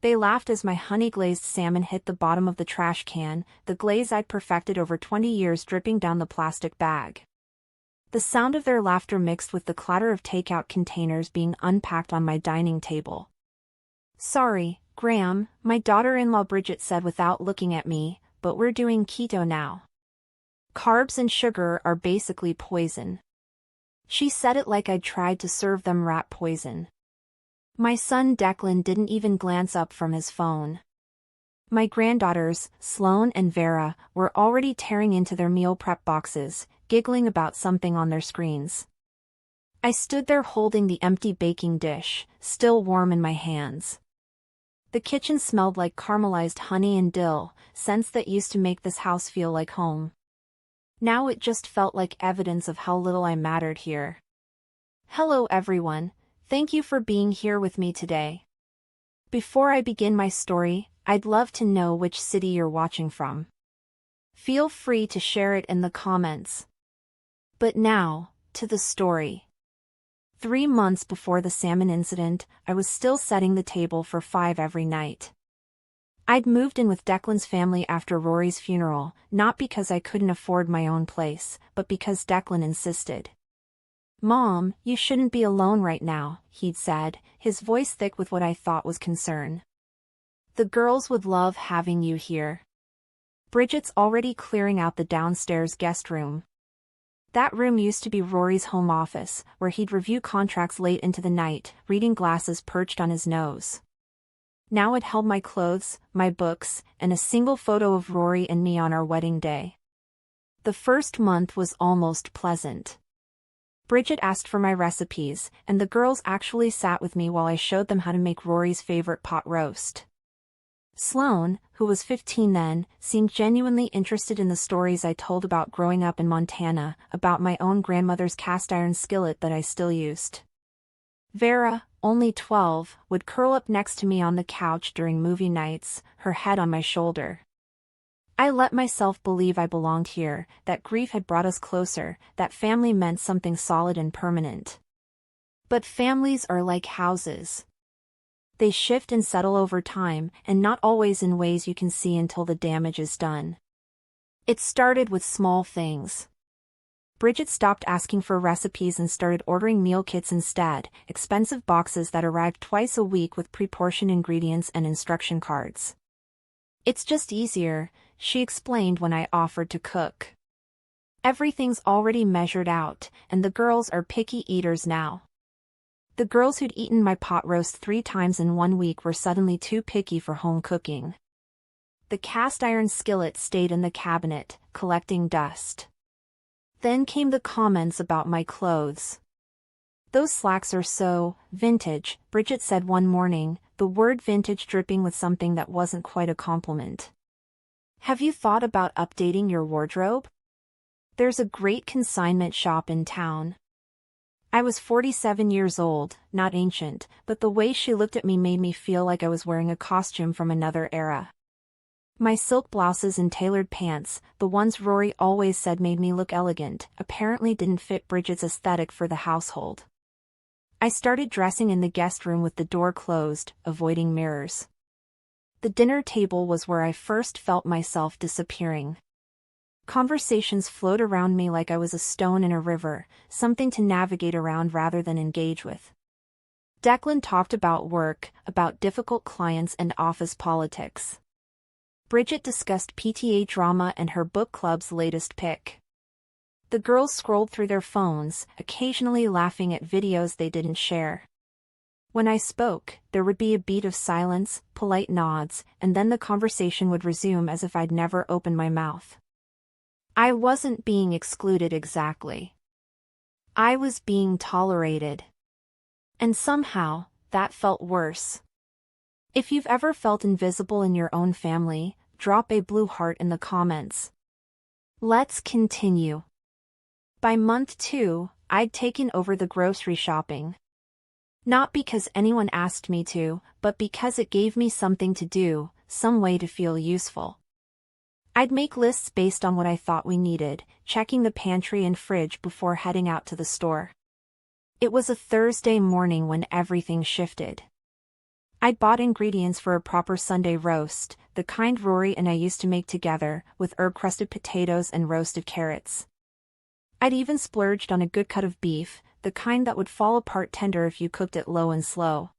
They laughed as my honey-glazed salmon hit the bottom of the trash can, the glaze I'd perfected over 20 years dripping down the plastic bag. The sound of their laughter mixed with the clatter of takeout containers being unpacked on my dining table. "Sorry, Graham," my daughter-in-law Bridget said without looking at me, "but we're doing keto now. Carbs and sugar are basically poison." She said it like I'd tried to serve them rat poison. My son Declan didn't even glance up from his phone. My granddaughters, Sloan and Vera, were already tearing into their meal prep boxes, giggling about something on their screens. I stood there holding the empty baking dish, still warm in my hands. The kitchen smelled like caramelized honey and dill, scents that used to make this house feel like home. Now it just felt like evidence of how little I mattered here. Hello everyone, thank you for being here with me today. Before I begin my story, I'd love to know which city you're watching from. Feel free to share it in the comments. But now, to the story. 3 months before the salmon incident, I was still setting the table for 5 every night. I'd moved in with Declan's family after Rory's funeral, not because I couldn't afford my own place, but because Declan insisted. "Mom, you shouldn't be alone right now," he'd said, his voice thick with what I thought was concern. "The girls would love having you here. Bridget's already clearing out the downstairs guest room." That room used to be Rory's home office, where he'd review contracts late into the night, reading glasses perched on his nose. Now it held my clothes, my books, and a single photo of Rory and me on our wedding day. The first month was almost pleasant. Bridget asked for my recipes, and the girls actually sat with me while I showed them how to make Rory's favorite pot roast. Sloan, who was 15 then, seemed genuinely interested in the stories I told about growing up in Montana, about my own grandmother's cast-iron skillet that I still used. Vera, only 12, would curl up next to me on the couch during movie nights, her head on my shoulder. I let myself believe I belonged here, that grief had brought us closer, that family meant something solid and permanent. But families are like houses. They shift and settle over time, and not always in ways you can see until the damage is done. It started with small things. Bridget stopped asking for recipes and started ordering meal kits instead, expensive boxes that arrived twice a week with pre-portioned ingredients and instruction cards. "It's just easier," she explained when I offered to cook. "Everything's already measured out, and the girls are picky eaters now." The girls who'd eaten my pot roast 3 times in 1 week were suddenly too picky for home cooking. The cast-iron skillet stayed in the cabinet, collecting dust. Then came the comments about my clothes. "Those slacks are so vintage," Bridget said one morning, the word vintage dripping with something that wasn't quite a compliment. "Have you thought about updating your wardrobe? There's a great consignment shop in town." I was 47 years old, not ancient, but the way she looked at me made me feel like I was wearing a costume from another era. My silk blouses and tailored pants, the ones Rory always said made me look elegant, apparently didn't fit Bridget's aesthetic for the household. I started dressing in the guest room with the door closed, avoiding mirrors. The dinner table was where I first felt myself disappearing. Conversations flowed around me like I was a stone in a river, something to navigate around rather than engage with. Declan talked about work, about difficult clients and office politics. Bridget discussed PTA drama and her book club's latest pick. The girls scrolled through their phones, occasionally laughing at videos they didn't share. When I spoke, there would be a beat of silence, polite nods, and then the conversation would resume as if I'd never opened my mouth. I wasn't being excluded exactly. I was being tolerated. And somehow, that felt worse. If you've ever felt invisible in your own family, drop a blue heart in the comments. Let's continue. By month 2, I'd taken over the grocery shopping. Not because anyone asked me to, but because it gave me something to do, some way to feel useful. I'd make lists based on what I thought we needed, checking the pantry and fridge before heading out to the store. It was a Thursday morning when everything shifted. I'd bought ingredients for a proper Sunday roast, the kind Rory and I used to make together, with herb-crusted potatoes and roasted carrots. I'd even splurged on a good cut of beef, the kind that would fall apart tender if you cooked it low and slow.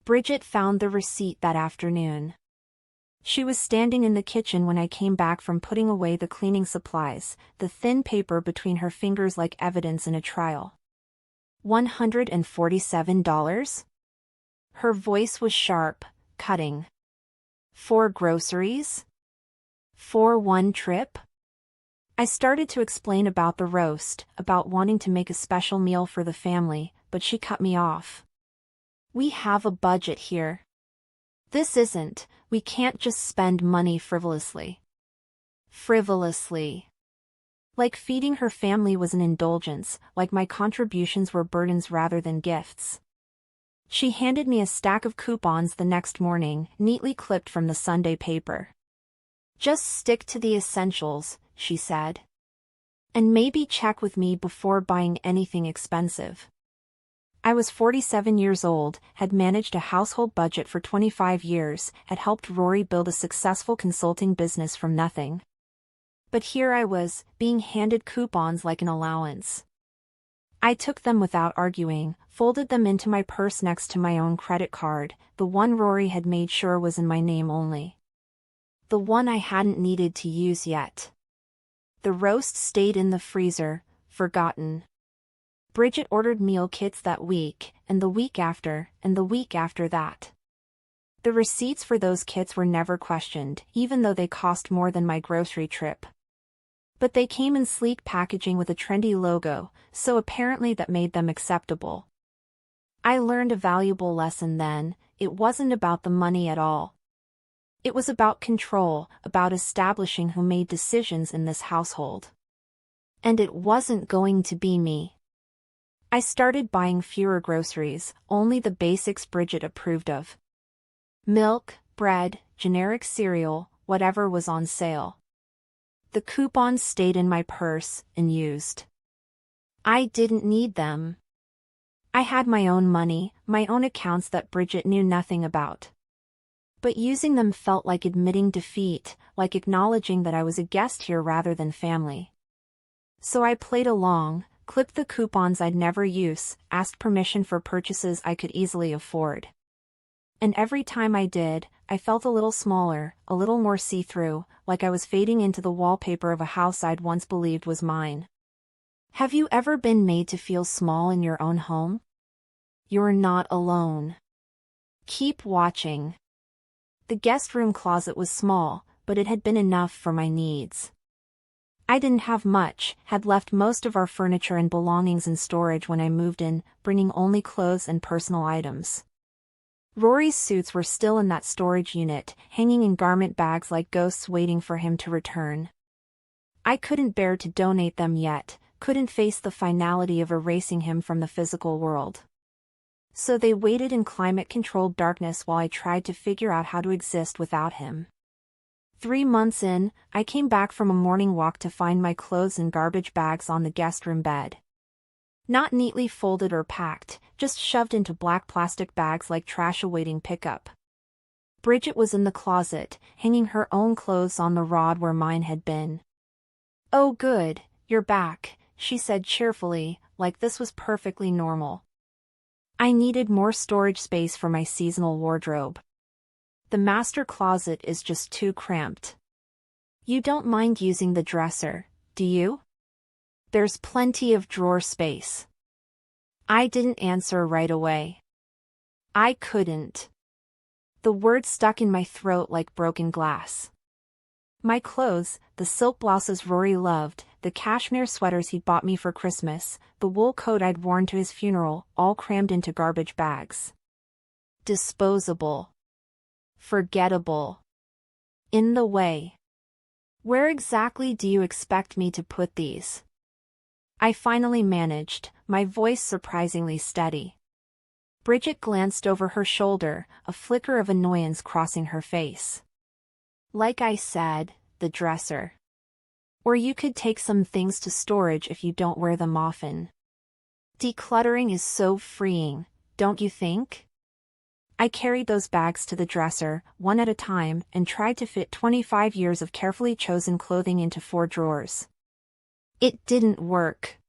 Bridget found the receipt that afternoon. She was standing in the kitchen when I came back from putting away the cleaning supplies, the thin paper between her fingers like evidence in a trial. $147? Her voice was sharp, cutting. For groceries? For one trip? I started to explain about the roast, about wanting to make a special meal for the family, but she cut me off. We have a budget here. This isn't, we can't just spend money frivolously. Frivolously. Like feeding her family was an indulgence, like my contributions were burdens rather than gifts. She handed me a stack of coupons the next morning, neatly clipped from the Sunday paper. Just stick to the essentials, she said. And maybe check with me before buying anything expensive. I was 47 years old, had managed a household budget for 25 years, had helped Rory build a successful consulting business from nothing. But here I was, being handed coupons like an allowance. I took them without arguing, folded them into my purse next to my own credit card, the one Rory had made sure was in my name only. The one I hadn't needed to use yet. The roast stayed in the freezer, forgotten. Bridget ordered meal kits that week, and the week after, and the week after that. The receipts for those kits were never questioned, even though they cost more than my grocery trip. But they came in sleek packaging with a trendy logo, so apparently that made them acceptable. I learned a valuable lesson then: it wasn't about the money at all. It was about control, about establishing who made decisions in this household. And it wasn't going to be me. I started buying fewer groceries, only the basics Bridget approved of. Milk, bread, generic cereal, whatever was on sale. The coupons stayed in my purse, unused. I didn't need them. I had my own money, my own accounts that Bridget knew nothing about. But using them felt like admitting defeat, like acknowledging that I was a guest here rather than family. So I played along, clipped the coupons I'd never use, asked permission for purchases I could easily afford. And every time I did, I felt a little smaller, a little more see-through, like I was fading into the wallpaper of a house I'd once believed was mine. Have you ever been made to feel small in your own home? You're not alone. Keep watching. The guest room closet was small, but it had been enough for my needs. I didn't have much, had left most of our furniture and belongings in storage when I moved in, bringing only clothes and personal items. Rory's suits were still in that storage unit, hanging in garment bags like ghosts waiting for him to return. I couldn't bear to donate them yet, couldn't face the finality of erasing him from the physical world. So they waited in climate-controlled darkness while I tried to figure out how to exist without him. 3 months in, I came back from a morning walk to find my clothes in garbage bags on the guest room bed. Not neatly folded or packed, just shoved into black plastic bags like trash awaiting pickup. Bridget was in the closet, hanging her own clothes on the rod where mine had been. "Oh good, you're back," she said cheerfully, like this was perfectly normal. I needed more storage space for my seasonal wardrobe. The master closet is just too cramped. You don't mind using the dresser, do you? There's plenty of drawer space. I didn't answer right away. I couldn't. The words stuck in my throat like broken glass. My clothes, the silk blouses Rory loved, the cashmere sweaters he'd bought me for Christmas, the wool coat I'd worn to his funeral, all crammed into garbage bags. Disposable. Forgettable. In the way. Where exactly do you expect me to put these? I finally managed, my voice surprisingly steady. Bridget glanced over her shoulder, a flicker of annoyance crossing her face. Like I said, the dresser. Or you could take some things to storage if you don't wear them often. Decluttering is so freeing, don't you think? I carried those bags to the dresser, one at a time, and tried to fit 25 years of carefully chosen clothing into 4 drawers. It didn't work.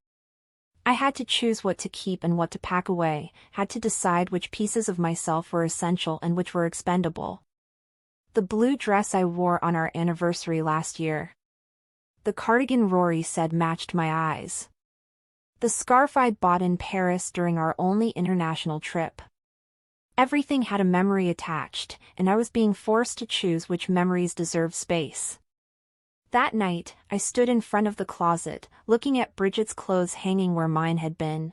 I had to choose what to keep and what to pack away, had to decide which pieces of myself were essential and which were expendable. The blue dress I wore on our anniversary last year. The cardigan Rory said matched my eyes. The scarf I'd bought in Paris during our only international trip. Everything had a memory attached, and I was being forced to choose which memories deserved space. That night, I stood in front of the closet, looking at Bridget's clothes hanging where mine had been.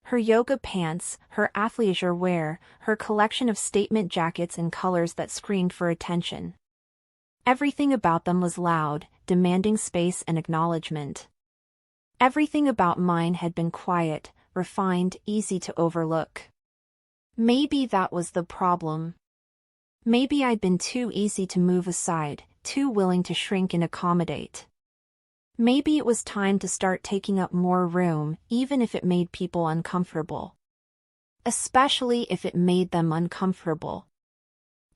Her yoga pants, her athleisure wear, her collection of statement jackets in colors that screamed for attention. Everything about them was loud, demanding space and acknowledgement. Everything about mine had been quiet, refined, easy to overlook. Maybe that was the problem. Maybe I'd been too easy to move aside, too willing to shrink and accommodate. Maybe it was time to start taking up more room, even if it made people uncomfortable. Especially if it made them uncomfortable.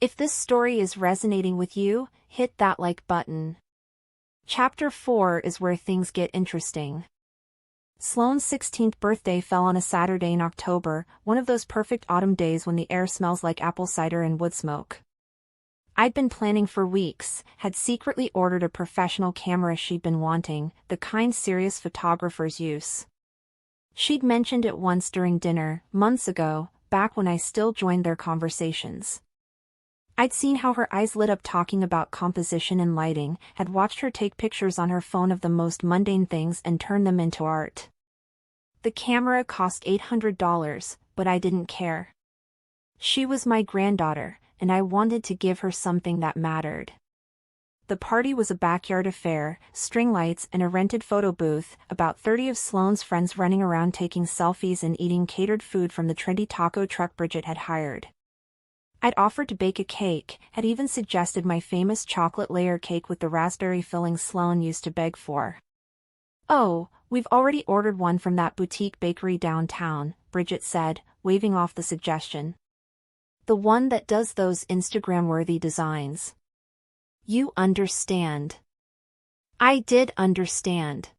If this story is resonating with you, hit that like button. Chapter 4 is where things get interesting. Sloan's 16th birthday fell on a Saturday in October, one of those perfect autumn days when the air smells like apple cider and wood smoke. I'd been planning for weeks, had secretly ordered a professional camera she'd been wanting, the kind serious photographers use. She'd mentioned it once during dinner, months ago, back when I still joined their conversations. I'd seen how her eyes lit up talking about composition and lighting, had watched her take pictures on her phone of the most mundane things and turn them into art. The camera cost $800, but I didn't care. She was my granddaughter, and I wanted to give her something that mattered. The party was a backyard affair, string lights and a rented photo booth, about 30 of Sloan's friends running around taking selfies and eating catered food from the trendy taco truck Bridget had hired. I'd offered to bake a cake, had even suggested my famous chocolate layer cake with the raspberry filling Sloan used to beg for. "Oh, we've already ordered one from that boutique bakery downtown," Bridget said, waving off the suggestion. "The one that does those Instagram-worthy designs." You understand. I did understand.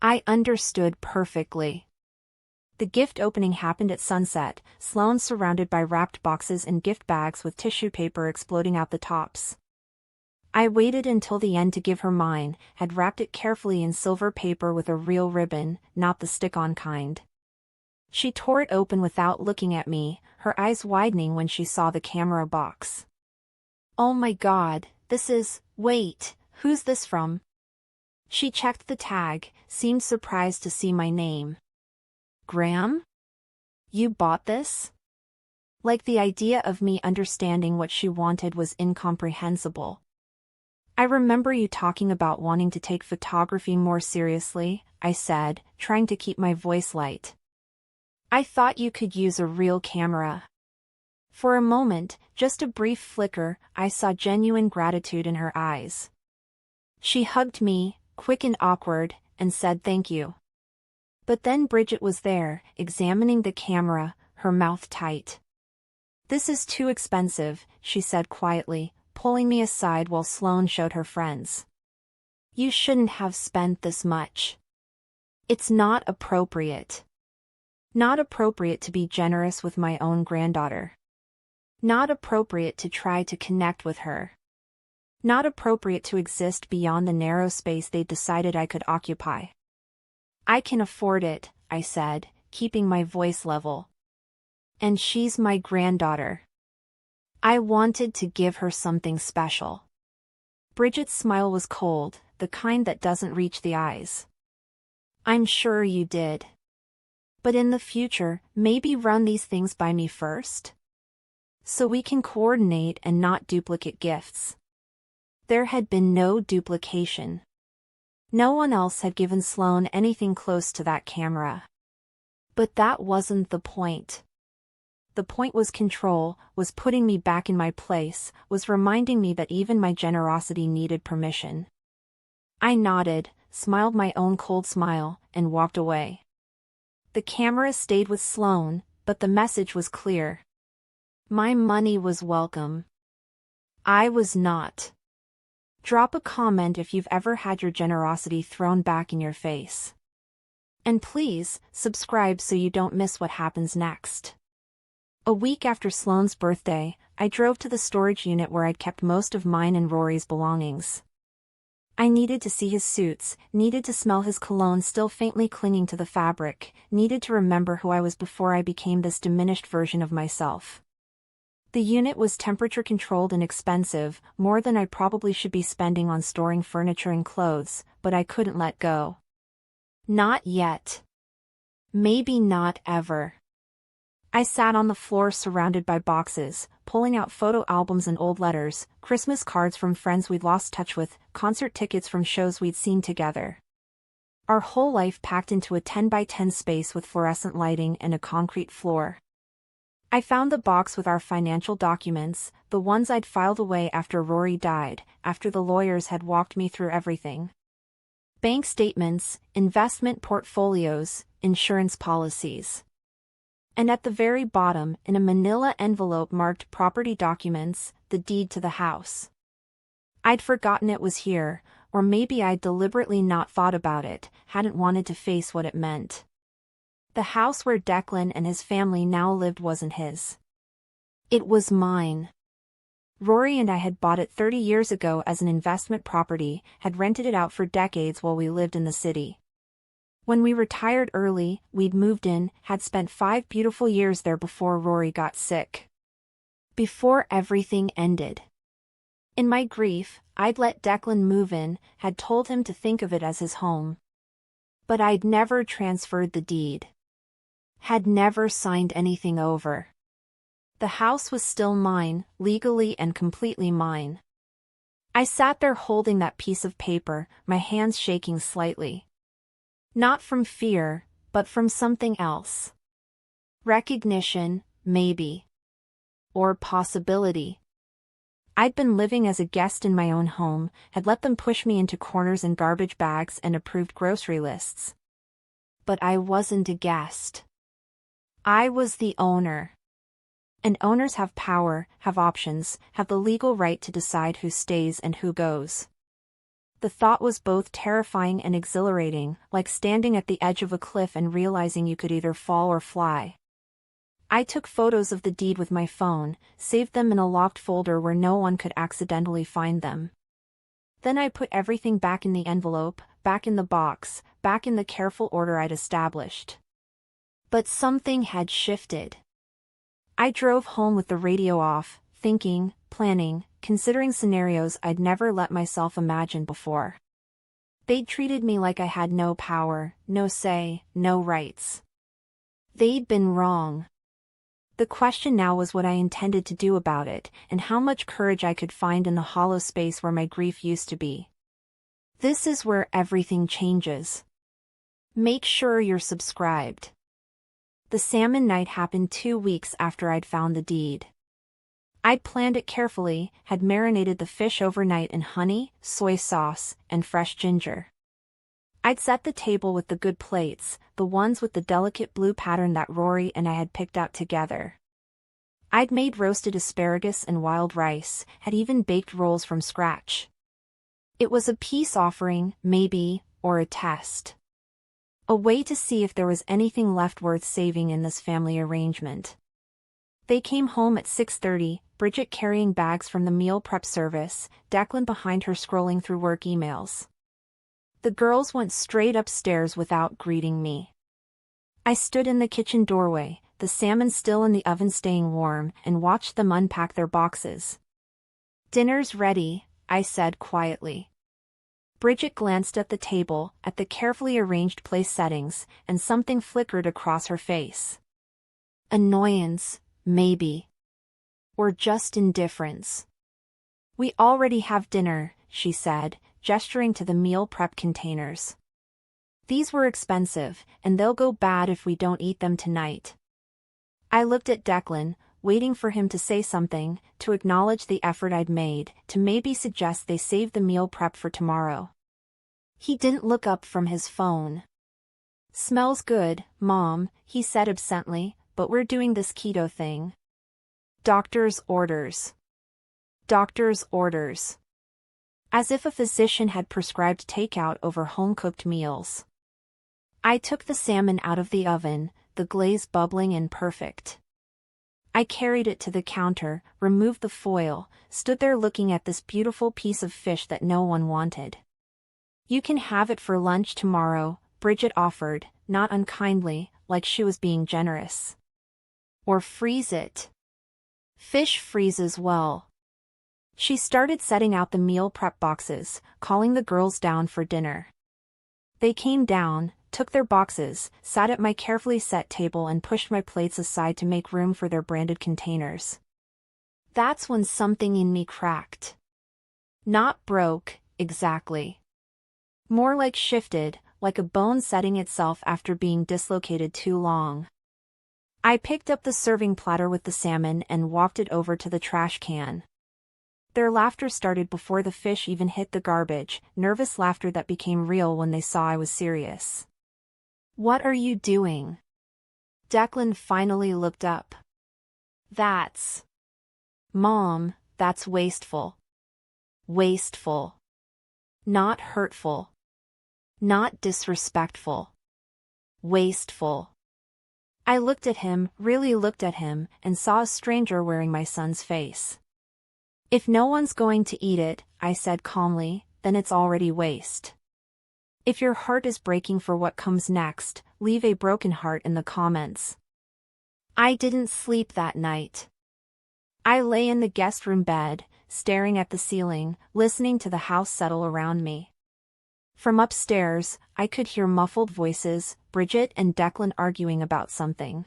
I understood perfectly. The gift opening happened at sunset, Sloan surrounded by wrapped boxes and gift bags with tissue paper exploding out the tops. I waited until the end to give her mine, had wrapped it carefully in silver paper with a real ribbon, not the stick-on kind. She tore it open without looking at me, her eyes widening when she saw the camera box. "Oh my God, wait, who's this from?" She checked the tag, seemed surprised to see my name. "Graham? You bought this?" Like the idea of me understanding what she wanted was incomprehensible. "I remember you talking about wanting to take photography more seriously," I said, trying to keep my voice light. "I thought you could use a real camera." For a moment, just a brief flicker, I saw genuine gratitude in her eyes. She hugged me, quick and awkward, and said thank you. But then Bridget was there, examining the camera, her mouth tight. "This is too expensive," she said quietly, pulling me aside while Sloan showed her friends. "You shouldn't have spent this much. It's not appropriate. Not appropriate to be generous with my own granddaughter. Not appropriate to try to connect with her. Not appropriate to exist beyond the narrow space they decided I could occupy." "I can afford it," I said, keeping my voice level. "And she's my granddaughter. I wanted to give her something special." Bridget's smile was cold, the kind that doesn't reach the eyes. "I'm sure you did. But in the future, maybe run these things by me first? So we can coordinate and not duplicate gifts." There had been no duplication. No one else had given Sloan anything close to that camera. But that wasn't the point. The point was control, was putting me back in my place, was reminding me that even my generosity needed permission. I nodded, smiled my own cold smile, and walked away. The camera stayed with Sloan, but the message was clear. My money was welcome. I was not. Drop a comment if you've ever had your generosity thrown back in your face. And please, subscribe so you don't miss what happens next. A week after Sloan's birthday, I drove to the storage unit where I'd kept most of mine and Rory's belongings. I needed to see his suits, needed to smell his cologne still faintly clinging to the fabric, needed to remember who I was before I became this diminished version of myself. The unit was temperature-controlled and expensive, more than I probably should be spending on storing furniture and clothes, but I couldn't let go. Not yet. Maybe not ever. I sat on the floor surrounded by boxes, pulling out photo albums and old letters, Christmas cards from friends we'd lost touch with, concert tickets from shows we'd seen together. Our whole life packed into a 10 by 10 space with fluorescent lighting and a concrete floor. I found the box with our financial documents, the ones I'd filed away after Rory died, after the lawyers had walked me through everything. Bank statements, investment portfolios, insurance policies. And at the very bottom, in a manila envelope marked property documents, the deed to the house. I'd forgotten it was here, or maybe I'd deliberately not thought about it, hadn't wanted to face what it meant. The house where Declan and his family now lived wasn't his. It was mine. Rory and I had bought it 30 years ago as an investment property, had rented it out for decades while we lived in the city. When we retired early, we'd moved in, had spent 5 beautiful years there before Rory got sick. Before everything ended. In my grief, I'd let Declan move in, had told him to think of it as his home. But I'd never transferred the deed. Had never signed anything over. The house was still mine, legally and completely mine. I sat there holding that piece of paper, my hands shaking slightly. Not from fear, but from something else. Recognition, maybe. Or possibility. I'd been living as a guest in my own home, had let them push me into corners and garbage bags and approved grocery lists. But I wasn't a guest. I was the owner. And owners have power, have options, have the legal right to decide who stays and who goes. The thought was both terrifying and exhilarating, like standing at the edge of a cliff and realizing you could either fall or fly. I took photos of the deed with my phone, saved them in a locked folder where no one could accidentally find them. Then I put everything back in the envelope, back in the box, back in the careful order I'd established. But something had shifted. I drove home with the radio off, thinking, planning, considering scenarios I'd never let myself imagine before. They'd treated me like I had no power, no say, no rights. They'd been wrong. The question now was what I intended to do about it, and how much courage I could find in the hollow space where my grief used to be. This is where everything changes. Make sure you're subscribed. The salmon night happened 2 weeks after I'd found the deed. I'd planned it carefully, had marinated the fish overnight in honey, soy sauce, and fresh ginger. I'd set the table with the good plates, the ones with the delicate blue pattern that Rory and I had picked out together. I'd made roasted asparagus and wild rice, had even baked rolls from scratch. It was a peace offering, maybe, or a test. A way to see if there was anything left worth saving in this family arrangement. They came home at 6:30, Bridget carrying bags from the meal prep service, Declan behind her scrolling through work emails. The girls went straight upstairs without greeting me. I stood in the kitchen doorway, the salmon still in the oven staying warm, and watched them unpack their boxes. "Dinner's ready," I said quietly. Bridget glanced at the table, at the carefully arranged place settings, and something flickered across her face. Annoyance, maybe. Or just indifference. "We already have dinner," she said, gesturing to the meal prep containers. "These were expensive, and they'll go bad if we don't eat them tonight." I looked at Declan, waiting for him to say something, to acknowledge the effort I'd made, to maybe suggest they save the meal prep for tomorrow. He didn't look up from his phone. "Smells good, Mom," he said absently, "but we're doing this keto thing." Doctor's orders. Doctor's orders. As if a physician had prescribed takeout over home-cooked meals. I took the salmon out of the oven, the glaze bubbling and perfect. I carried it to the counter, removed the foil, stood there looking at this beautiful piece of fish that no one wanted. "You can have it for lunch tomorrow," Bridget offered, not unkindly, like she was being generous. "Or freeze it. Fish freezes well." She started setting out the meal prep boxes, calling the girls down for dinner. They came down, took their boxes, sat at my carefully set table and pushed my plates aside to make room for their branded containers. That's when something in me cracked. Not broke, exactly. More like shifted, like a bone setting itself after being dislocated too long. I picked up the serving platter with the salmon and walked it over to the trash can. Their laughter started before the fish even hit the garbage, nervous laughter that became real when they saw I was serious. "What are you doing?" Declan finally looked up. "That's... Mom, that's wasteful. Wasteful. Not hurtful. Not disrespectful. Wasteful." I looked at him, really looked at him, and saw a stranger wearing my son's face. "If no one's going to eat it," I said calmly, "then it's already waste. If your heart is breaking for what comes next, leave a broken heart in the comments." I didn't sleep that night. I lay in the guest room bed, staring at the ceiling, listening to the house settle around me. From upstairs, I could hear muffled voices, Bridget and Declan arguing about something.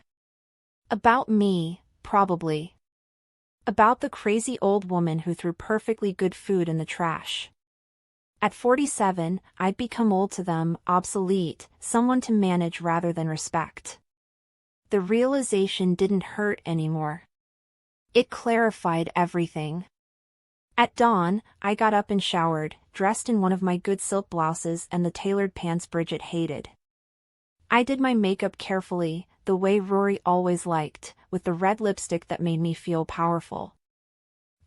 About me, probably. About the crazy old woman who threw perfectly good food in the trash. At 47, I'd become old to them, obsolete, someone to manage rather than respect. The realization didn't hurt anymore. It clarified everything. At dawn, I got up and showered, dressed in one of my good silk blouses and the tailored pants Bridget hated. I did my makeup carefully, the way Rory always liked, with the red lipstick that made me feel powerful.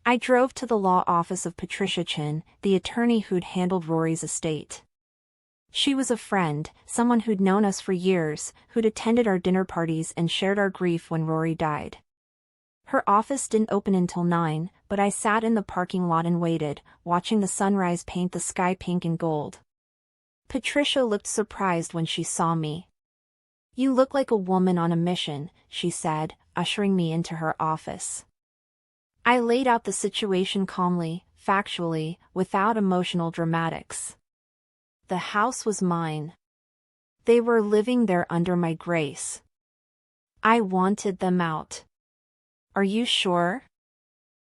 I drove to the law office of Patricia Chin, the attorney who'd handled Rory's estate. She was a friend, someone who'd known us for years, who'd attended our dinner parties and shared our grief when Rory died. Her office didn't open until 9, but I sat in the parking lot and waited, watching the sunrise paint the sky pink and gold. Patricia looked surprised when she saw me. "You look like a woman on a mission," she said, ushering me into her office. I laid out the situation calmly, factually, without emotional dramatics. The house was mine. They were living there under my grace. I wanted them out. "Are you sure?"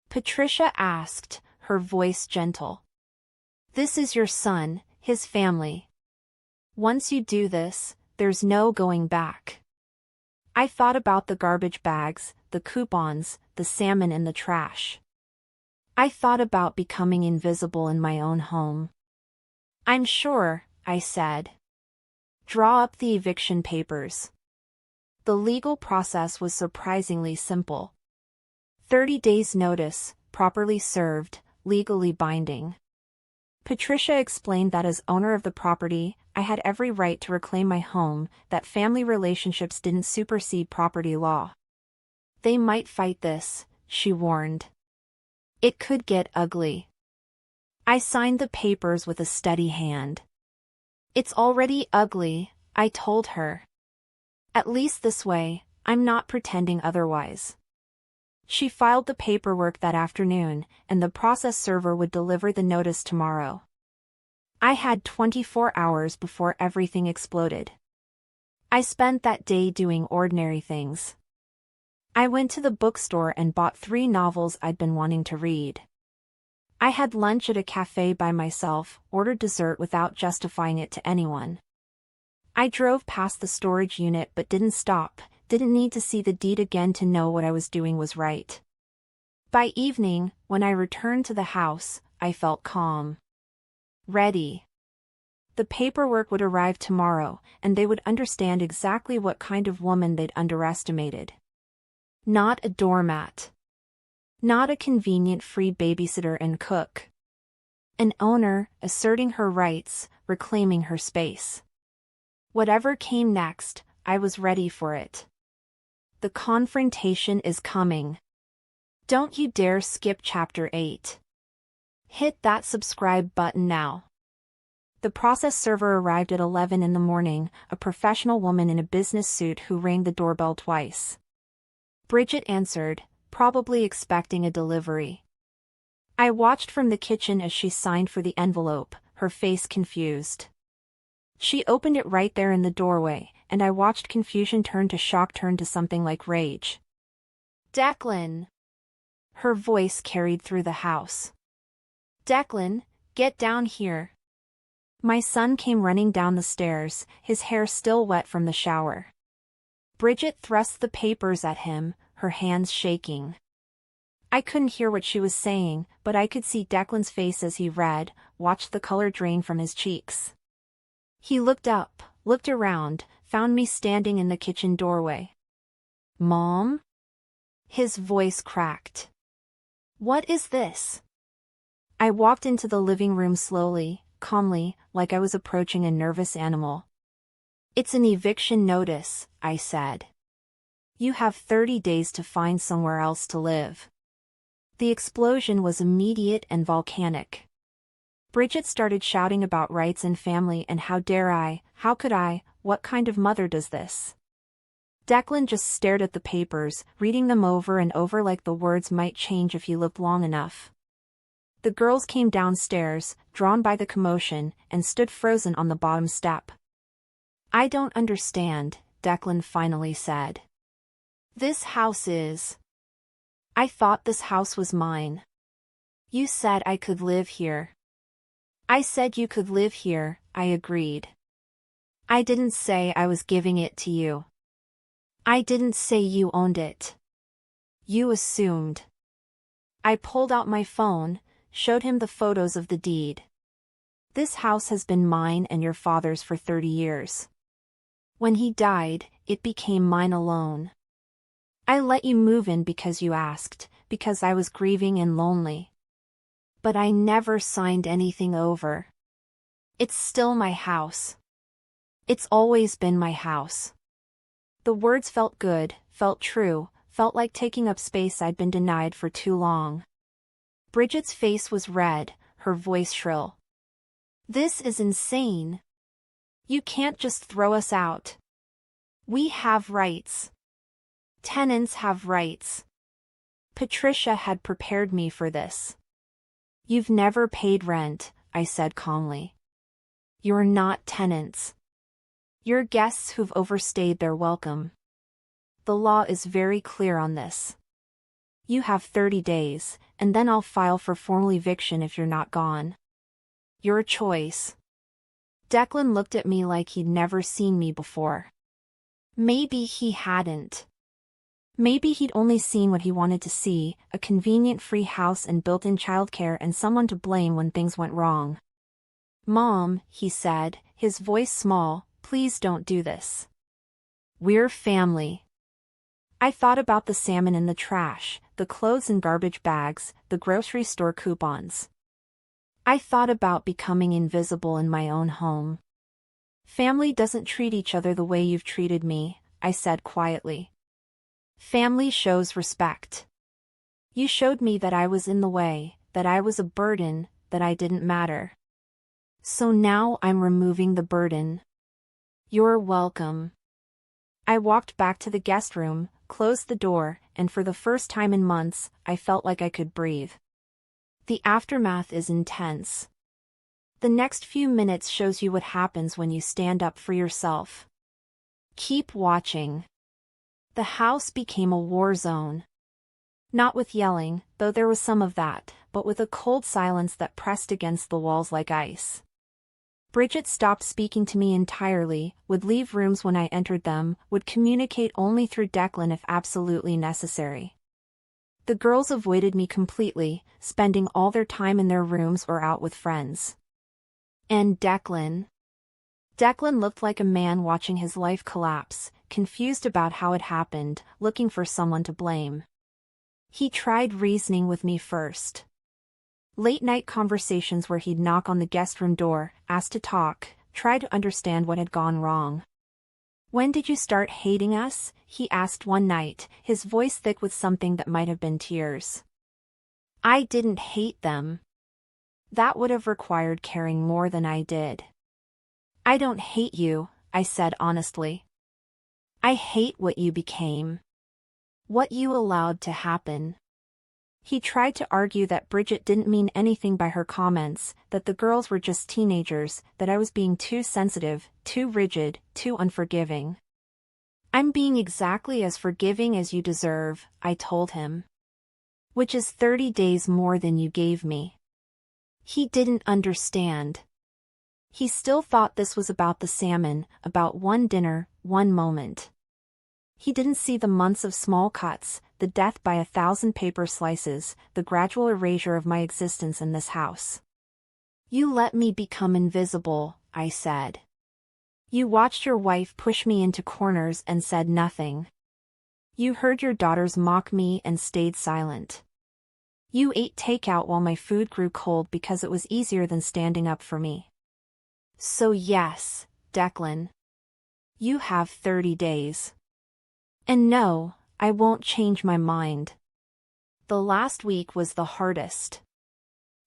Patricia asked, her voice gentle. "This is your son, his family. Once you do this, there's no going back." I thought about the garbage bags, the coupons, the salmon in the trash. I thought about becoming invisible in my own home. "I'm sure," I said. "Draw up the eviction papers." The legal process was surprisingly simple. 30 days notice, properly served, legally binding. Patricia explained that as owner of the property, I had every right to reclaim my home, that family relationships didn't supersede property law. "They might fight this," she warned. "It could get ugly." I signed the papers with a steady hand. "It's already ugly," I told her. "At least this way, I'm not pretending otherwise." She filed the paperwork that afternoon, and the process server would deliver the notice tomorrow. I had 24 hours before everything exploded. I spent that day doing ordinary things. I went to the bookstore and bought 3 novels I'd been wanting to read. I had lunch at a cafe by myself, ordered dessert without justifying it to anyone. I drove past the storage unit but didn't stop, didn't need to see the deed again to know what I was doing was right. By evening, when I returned to the house, I felt calm. Ready. The paperwork would arrive tomorrow, and they would understand exactly what kind of woman they'd underestimated. Not a doormat. Not a convenient free babysitter and cook. An owner, asserting her rights, reclaiming her space. Whatever came next, I was ready for it. The confrontation is coming. Don't you dare skip chapter 8. Hit that subscribe button now. The process server arrived at 11 in the morning, a professional woman in a business suit who rang the doorbell twice. Bridget answered, probably expecting a delivery. I watched from the kitchen as she signed for the envelope, her face confused. She opened it right there in the doorway, and I watched confusion turn to shock, turn to something like rage. Declan! Her voice carried through the house. Declan, get down here. My son came running down the stairs, his hair still wet from the shower. Bridget thrust the papers at him, her hands shaking. I couldn't hear what she was saying, but I could see Declan's face as he read, watched the color drain from his cheeks. He looked up, looked around, found me standing in the kitchen doorway. Mom? His voice cracked. What is this? I walked into the living room slowly, calmly, like I was approaching a nervous animal. It's an eviction notice, I said. You have 30 days to find somewhere else to live. The explosion was immediate and volcanic. Bridget started shouting about rights and family and how dare I, how could I, what kind of mother does this? Declan just stared at the papers, reading them over and over like the words might change if he looked long enough. The girls came downstairs, drawn by the commotion, and stood frozen on the bottom step. I don't understand, Declan finally said. This house is... I thought this house was mine. You said I could live here. I said you could live here, I agreed. I didn't say I was giving it to you. I didn't say you owned it. You assumed. I pulled out my phone, showed him the photos of the deed. This house has been mine and your father's for 30 years. When he died, it became mine alone. I let you move in because you asked, because I was grieving and lonely. But I never signed anything over. It's still my house. It's always been my house. The words felt good, felt true, felt like taking up space I'd been denied for too long. Bridget's face was red, her voice shrill. This is insane. You can't just throw us out. We have rights. Tenants have rights. Patricia had prepared me for this. You've never paid rent, I said calmly. You're not tenants. You're guests who've overstayed their welcome. The law is very clear on this. You have 30 days, and then I'll file for formal eviction if you're not gone. Your choice. Declan looked at me like he'd never seen me before. Maybe he hadn't. Maybe he'd only seen what he wanted to see, a convenient free house and built-in childcare and someone to blame when things went wrong. Mom, he said, his voice small, please don't do this. We're family. I thought about the salmon in the trash, the clothes in garbage bags, the grocery store coupons. I thought about becoming invisible in my own home. Family doesn't treat each other the way you've treated me, I said quietly. Family shows respect. You showed me that I was in the way, that I was a burden, that I didn't matter. So now I'm removing the burden. You're welcome. I walked back to the guest room, closed the door, and for the first time in months, I felt like I could breathe. The aftermath is intense. The next few minutes shows you what happens when you stand up for yourself. Keep watching. The house became a war zone. Not with yelling, though there was some of that, but with a cold silence that pressed against the walls like ice. Bridget stopped speaking to me entirely, would leave rooms when I entered them, would communicate only through Declan if absolutely necessary. The girls avoided me completely, spending all their time in their rooms or out with friends. And Declan. Declan looked like a man watching his life collapse, confused about how it happened, looking for someone to blame. He tried reasoning with me first. Late-night conversations where he'd knock on the guest room door, ask to talk, try to understand what had gone wrong. "When did you start hating us?" he asked one night, his voice thick with something that might have been tears. I didn't hate them. That would have required caring more than I did. "I don't hate you," I said honestly. "I hate what you became. What you allowed to happen." He tried to argue that Bridget didn't mean anything by her comments, that the girls were just teenagers, that I was being too sensitive, too rigid, too unforgiving. "I'm being exactly as forgiving as you deserve," I told him. "Which is 30 days more than you gave me." He didn't understand. He still thought this was about the salmon, about one dinner, one moment. He didn't see the months of small cuts, the death by 1,000 paper slices, the gradual erasure of my existence in this house. "You let me become invisible," I said. "You watched your wife push me into corners and said nothing. You heard your daughters mock me and stayed silent. You ate takeout while my food grew cold because it was easier than standing up for me. So yes, Declan. You have 30 days. And no, I won't change my mind." The last week was the hardest.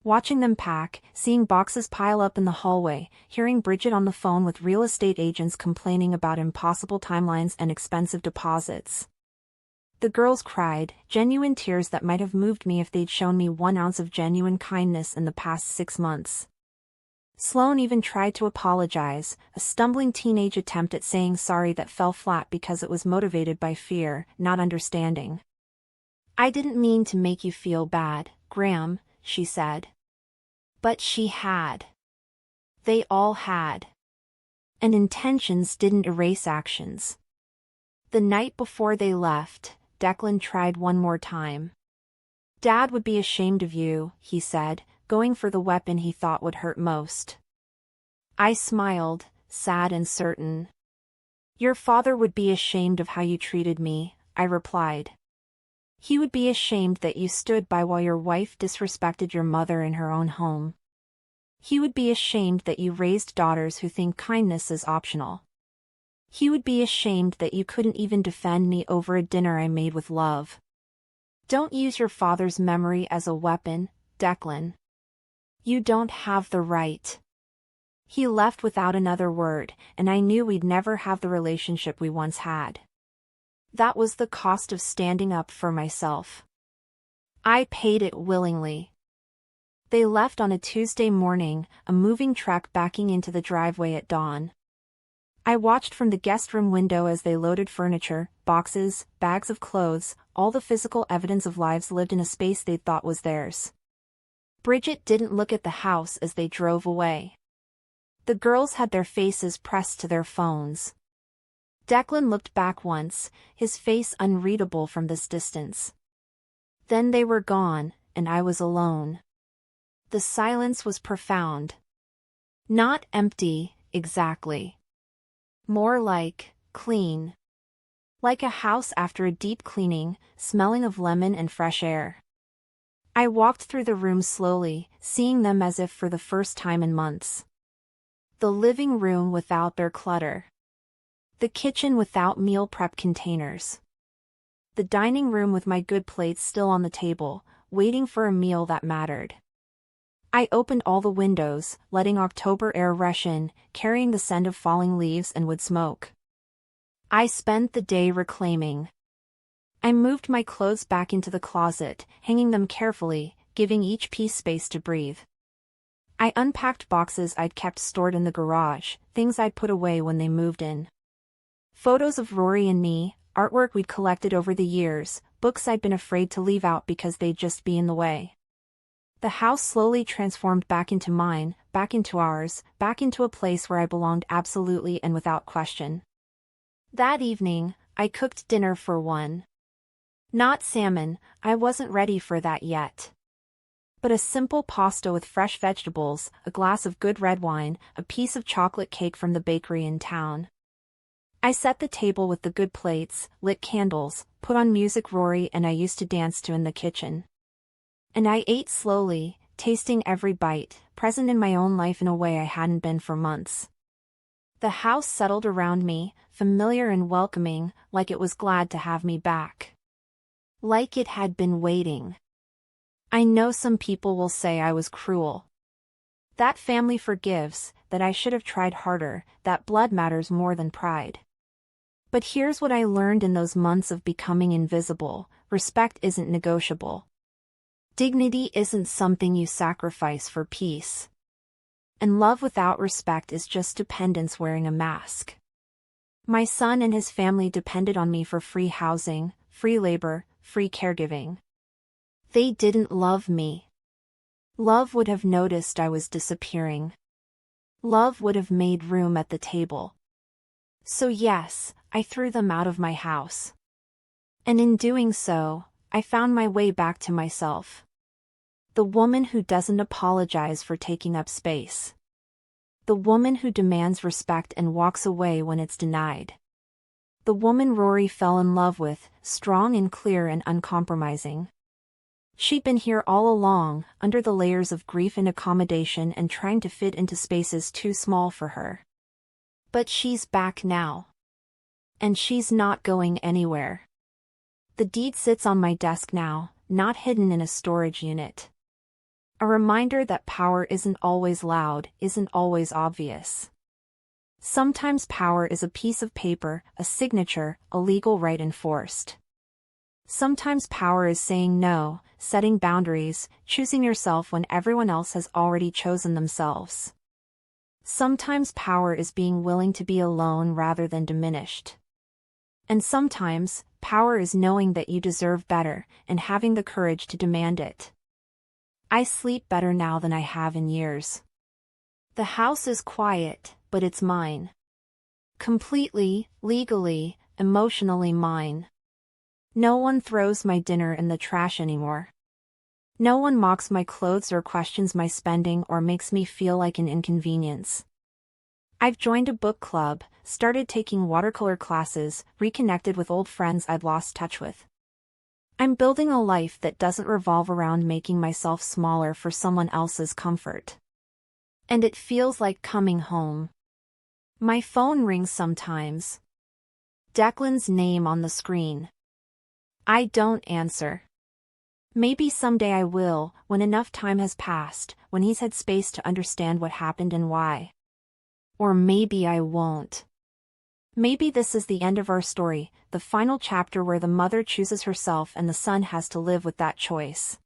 Watching them pack, seeing boxes pile up in the hallway, hearing Bridget on the phone with real estate agents complaining about impossible timelines and expensive deposits. The girls cried, genuine tears that might have moved me if they'd shown me 1 ounce of genuine kindness in the past 6 months. Sloan even tried to apologize, a stumbling teenage attempt at saying sorry that fell flat because it was motivated by fear, not understanding. "I didn't mean to make you feel bad, Graham," she said. But she had. They all had. And intentions didn't erase actions. The night before they left, Declan tried one more time. "Dad would be ashamed of you," he said, going for the weapon he thought would hurt most. I smiled, sad and certain. "Your father would be ashamed of how you treated me," I replied. "He would be ashamed that you stood by while your wife disrespected your mother in her own home. He would be ashamed that you raised daughters who think kindness is optional. He would be ashamed that you couldn't even defend me over a dinner I made with love. Don't use your father's memory as a weapon, Declan. You don't have the right." He left without another word, and I knew we'd never have the relationship we once had. That was the cost of standing up for myself. I paid it willingly. They left on a Tuesday morning, a moving truck backing into the driveway at dawn. I watched from the guest room window as they loaded furniture, boxes, bags of clothes, all the physical evidence of lives lived in a space they thought was theirs. Bridget didn't look at the house as they drove away. The girls had their faces pressed to their phones. Declan looked back once, his face unreadable from this distance. Then they were gone, and I was alone. The silence was profound. Not empty, exactly. More like, clean. Like a house after a deep cleaning, smelling of lemon and fresh air. I walked through the room slowly, seeing them as if for the first time in months. The living room without their clutter. The kitchen without meal prep containers. The dining room with my good plates still on the table, waiting for a meal that mattered. I opened all the windows, letting October air rush in, carrying the scent of falling leaves and wood smoke. I spent the day reclaiming. I moved my clothes back into the closet, hanging them carefully, giving each piece space to breathe. I unpacked boxes I'd kept stored in the garage, things I'd put away when they moved in. Photos of Rory and me, artwork we'd collected over the years, books I'd been afraid to leave out because they'd just be in the way. The house slowly transformed back into mine, back into ours, back into a place where I belonged absolutely and without question. That evening, I cooked dinner for one. Not salmon, I wasn't ready for that yet. But a simple pasta with fresh vegetables, a glass of good red wine, a piece of chocolate cake from the bakery in town. I set the table with the good plates, lit candles, put on music Rory and I used to dance to in the kitchen. And I ate slowly, tasting every bite, present in my own life in a way I hadn't been for months. The house settled around me, familiar and welcoming, like it was glad to have me back. Like it had been waiting. I know some people will say I was cruel. That family forgives, that I should have tried harder, that blood matters more than pride. But here's what I learned in those months of becoming invisible: respect isn't negotiable. Dignity isn't something you sacrifice for peace. And love without respect is just dependence wearing a mask. My son and his family depended on me for free housing, free labor, free caregiving. They didn't love me. Love would have noticed I was disappearing. Love would have made room at the table. So yes, I threw them out of my house. And in doing so, I found my way back to myself. The woman who doesn't apologize for taking up space. The woman who demands respect and walks away when it's denied. The woman Rory fell in love with, strong and clear and uncompromising. She'd been here all along, under the layers of grief and accommodation and trying to fit into spaces too small for her. But she's back now. And she's not going anywhere. The deed sits on my desk now, not hidden in a storage unit. A reminder that power isn't always loud, isn't always obvious. Sometimes power is a piece of paper, a signature, a legal right enforced. Sometimes power is saying no, setting boundaries, choosing yourself when everyone else has already chosen themselves. Sometimes power is being willing to be alone rather than diminished. And sometimes, power is knowing that you deserve better, and having the courage to demand it. I sleep better now than I have in years. The house is quiet, but it's mine. Completely, legally, emotionally mine. No one throws my dinner in the trash anymore. No one mocks my clothes or questions my spending or makes me feel like an inconvenience. I've joined a book club, started taking watercolor classes, reconnected with old friends I'd lost touch with. I'm building a life that doesn't revolve around making myself smaller for someone else's comfort. And it feels like coming home. My phone rings sometimes. Declan's name on the screen. I don't answer. Maybe someday I will, when enough time has passed, when he's had space to understand what happened and why. Or maybe I won't. Maybe this is the end of our story, the final chapter where the mother chooses herself and the son has to live with that choice.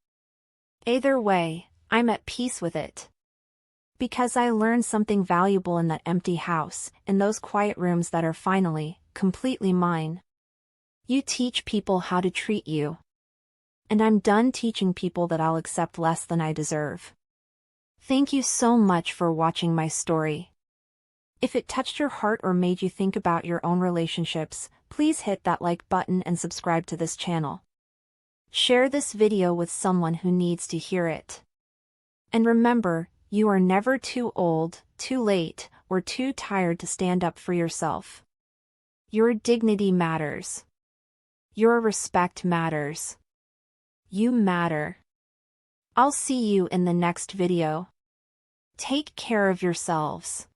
Either way, I'm at peace with it. Because I learned something valuable in that empty house, in those quiet rooms that are finally, completely mine. You teach people how to treat you. And I'm done teaching people that I'll accept less than I deserve. Thank you so much for watching my story. If it touched your heart or made you think about your own relationships, please hit that like button and subscribe to this channel. Share this video with someone who needs to hear it. And remember, you are never too old, too late, or too tired to stand up for yourself. Your dignity matters. Your respect matters. You matter. I'll see you in the next video. Take care of yourselves.